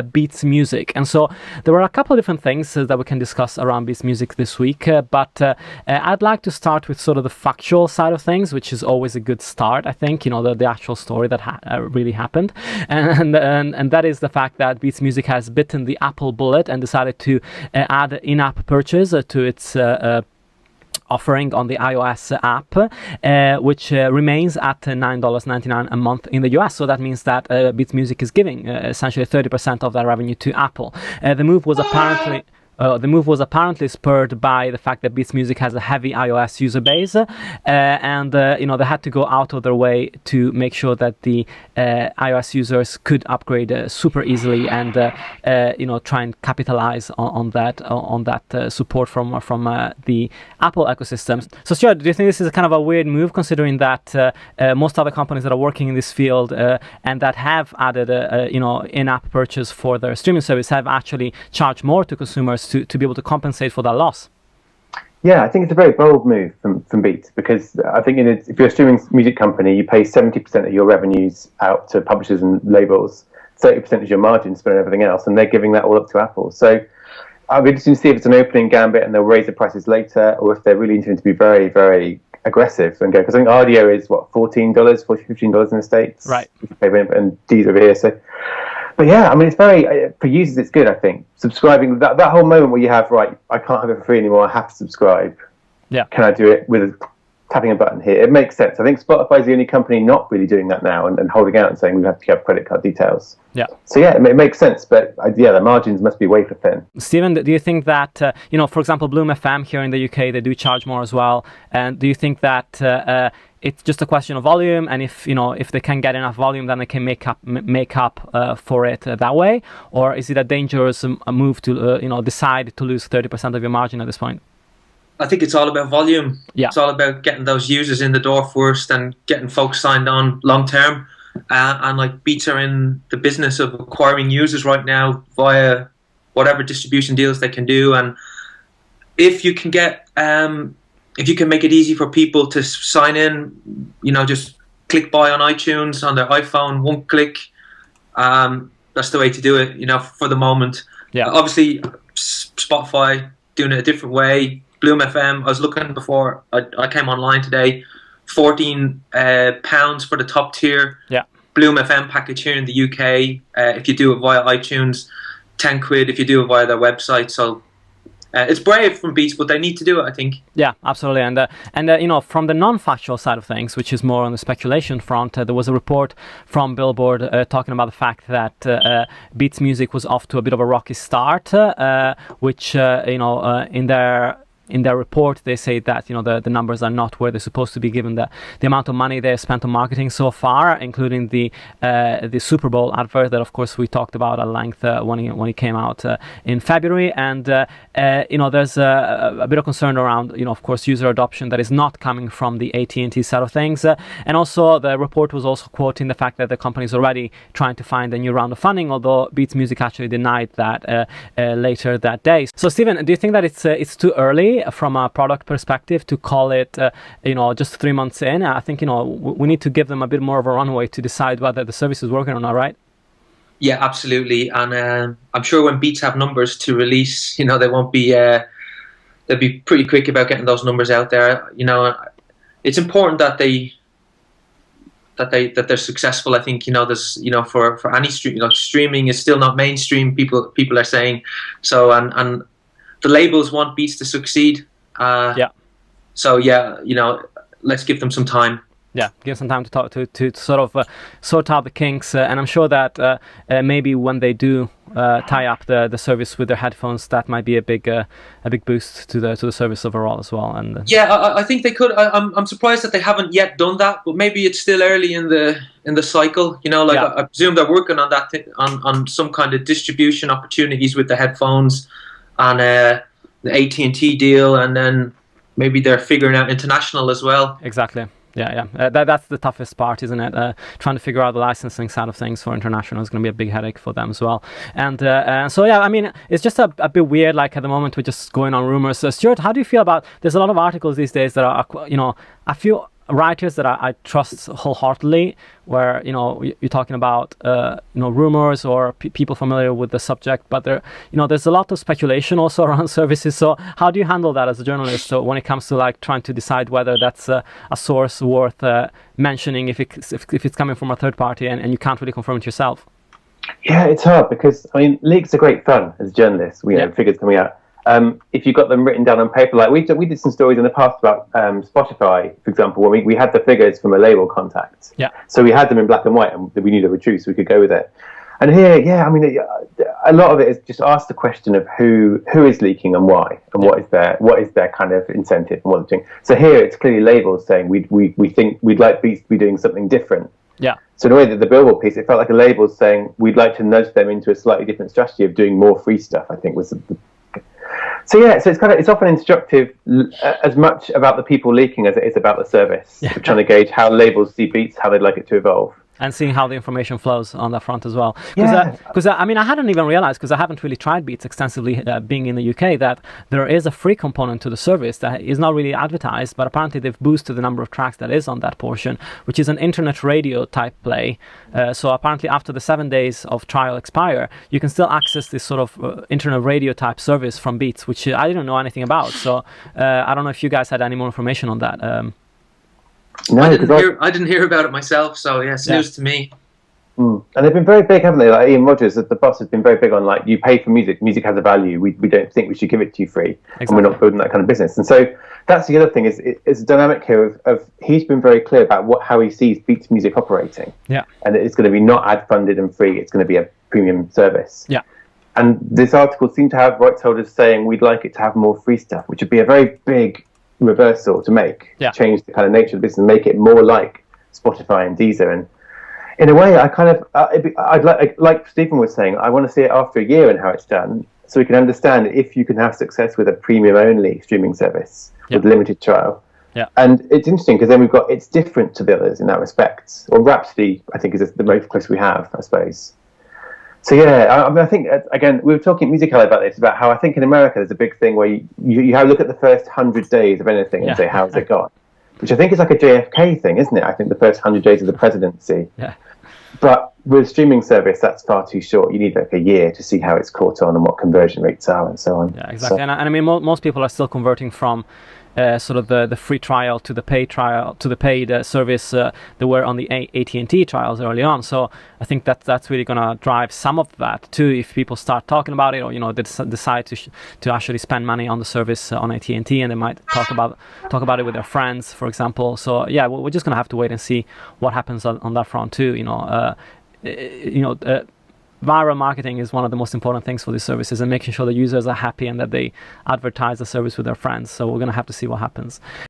Beats Music. And so there were a couple of different things that we can discuss around Beats Music this week, but I'd like to start with sort of the factual side of things, which is always a good start, I think, the actual story that really happened. And that is the fact that Beats Music has bitten the Apple bullet and decided to add in-app purchase to its offering on the iOS app, which remains at $9.99 a month in the US. So that means that Beats Music is giving essentially 30% of that revenue to Apple. The move was apparently spurred by the fact that Beats Music has a heavy iOS user base, and they had to go out of their way to make sure that the iOS users could upgrade super easily and try and capitalize on that support from the Apple ecosystem. So Stuart, do you think this is kind of a weird move, considering that most other companies that are working in this field and that have added in-app purchase for their streaming service have actually charged more to consumers to be able to compensate for that loss? Yeah, I think it's a very bold move from Beats, because I think if you're a streaming music company, you pay 70% of your revenues out to publishers and labels, 30% is your margin spend and everything else, and they're giving that all up to Apple. So I'll be interested to see if it's an opening gambit and they'll raise the prices later, or if they're really intending to be very, very aggressive and go, because I think audio is $14, $15 in the States, right? And D's over here. So, but yeah, I mean, it's very, for users, it's good, I think. Subscribing, that whole moment where you have, right, I can't have it for free anymore, I have to subscribe. Yeah. Can I do it with tapping a button here? It makes sense. I think Spotify is the only company not really doing that now and holding out and saying we have to have credit card details. Yeah. So yeah, it makes sense, but the margins must be wafer thin. Stephen, do you think that, for example, Bloom FM here in the UK, they do charge more as well, and do you think that it's just a question of volume, and if they can get enough volume, then they can make up for it that way, or is it a dangerous move to decide to lose 30% of your margin at this point? I think it's all about volume. Yeah. It's all about getting those users in the door first and getting folks signed on long term. And like Beats are in the business of acquiring users right now via whatever distribution deals they can do. And if you can make it easy for people to sign in, just click buy on iTunes on their iPhone, one click. That's the way to do it, for the moment. Yeah. Obviously, Spotify doing it a different way. Bloom FM, I was looking before I came online today, £14 for the top tier. Yeah. Bloom FM package here in the UK. If you do it via iTunes, £10 if you do it via their website. So it's brave from Beats, but they need to do it, I think. Yeah, absolutely. And from the non-factual side of things, which is more on the speculation front, there was a report from Billboard talking about the fact that Beats Music was off to a bit of a rocky start, which in their report, they say that the numbers are not where they're supposed to be, given the amount of money they've spent on marketing so far, including the Super Bowl advert that, of course, we talked about at length when he came out in February. And there's a bit of concern around of course user adoption that is not coming from the AT&T side of things. And also the report was also quoting the fact that the company is already trying to find a new round of funding, although Beats Music actually denied that later that day. So Stephen, do you think that it's too early from a product perspective to call it just 3 months in? I think we need to give them a bit more of a runway to decide whether the service is working or not, right? Yeah, absolutely. And I'm sure when Beats have numbers to release, they won't be they'll be pretty quick about getting those numbers out there. It's important that they're successful. I think there's for any streaming is still not mainstream, people are saying. So and the labels want Beats to succeed. Yeah. So yeah, let's give them some time. Yeah, give some time to talk to sort of sort out the kinks, and I'm sure that maybe when they do tie up the service with their headphones, that might be a big boost to the service overall as well. And yeah, I think they could. I'm surprised that they haven't yet done that, but maybe it's still early in the cycle. I presume they're working on that on some kind of distribution opportunities with the headphones and the AT&T deal, and then maybe they're figuring out international as well. Exactly. Yeah. That's the toughest part, isn't it? Trying to figure out the licensing side of things for international is going to be a big headache for them as well. And so, yeah, I mean, it's just a bit weird, like at the moment we're just going on rumors. Stuart, how do you feel about, there's a lot of articles these days that are, I feel writers that I trust wholeheartedly, where you're talking about rumors or people familiar with the subject, but there's a lot of speculation also around services. So how do you handle that as a journalist? So when it comes to like trying to decide whether that's a source worth mentioning if it's coming from a third party and you can't really confirm it yourself? Yeah, it's hard because leaks are great fun as journalists. We know figures coming out. If you got them written down on paper, like we did some stories in the past about Spotify, for example, when we had the figures from a label contact. Yeah. So we had them in black and white, and we knew they were true, so we could go with it. And here, a lot of it is just ask the question of who is leaking and why, and what is their kind of incentive and what they're doing. So here, it's clearly labels saying we think we'd like Beats to be doing something different. Yeah. So in a way, that the Billboard piece, it felt like a label saying we'd like to nudge them into a slightly different strategy of doing more free stuff. I think was so it's often instructive as much about the people leaking as it is about the service. Yeah. We're trying to gauge how labels see Beats, how they'd like it to evolve. And seeing how the information flows on that front as well. Because I hadn't even realized, because I haven't really tried Beats extensively being in the UK, that there is a free component to the service that is not really advertised, but apparently they've boosted the number of tracks that is on that portion, which is an internet radio type play. So apparently after the 7 days of trial expire, you can still access this sort of internet radio type service from Beats, which I didn't know anything about. So I don't know if you guys had any more information on that. No, I didn't hear about it myself, so it's news to me. And they've been very big, haven't they? Like Ian Rogers, the boss, has been very big on like, you pay for music. Music has a value. We don't think we should give it to you free, and we're not building that kind of business. And so that's the other thing is a dynamic here of he's been very clear about how he sees Beats music operating. Yeah, and it's going to be not ad funded and free. It's going to be a premium service. Yeah. And this article seemed to have rights holders saying we'd like it to have more free stuff, which would be a very big reversal to make, change the kind of nature of the business and make it more like Spotify and Deezer. And in a way, I kind of, I'd like Stephen was saying, I want to see it after a year and how it's done, so we can understand if you can have success with a premium-only streaming service with limited trial. Yeah. And it's interesting because then it's different to the others in that respect. Or Rhapsody, I think, is the most close we have, I suppose. So I think, again, we were talking musically about this, about how I think in America there's a big thing where you have a look at the first 100 days of anything and say, how's it gone? Which I think is like a JFK thing, isn't it? I think the first 100 days of the presidency. Yeah. But with streaming service, that's far too short. You need like a year to see how it's caught on and what conversion rates are and so on. Yeah, exactly. So, and I mean, most people are still converting from sort of the free trial to the paid trial to the paid service that were on the AT&T trials early on. So I think that's really going to drive some of that too. If people start talking about it, or they decide to actually spend money on the service on AT&T, and they might talk about it with their friends, for example. So yeah, we're just going to have to wait and see what happens on that front too. Viral marketing is one of the most important things for these services, and making sure the users are happy and that they advertise the service with their friends. So we're going to have to see what happens.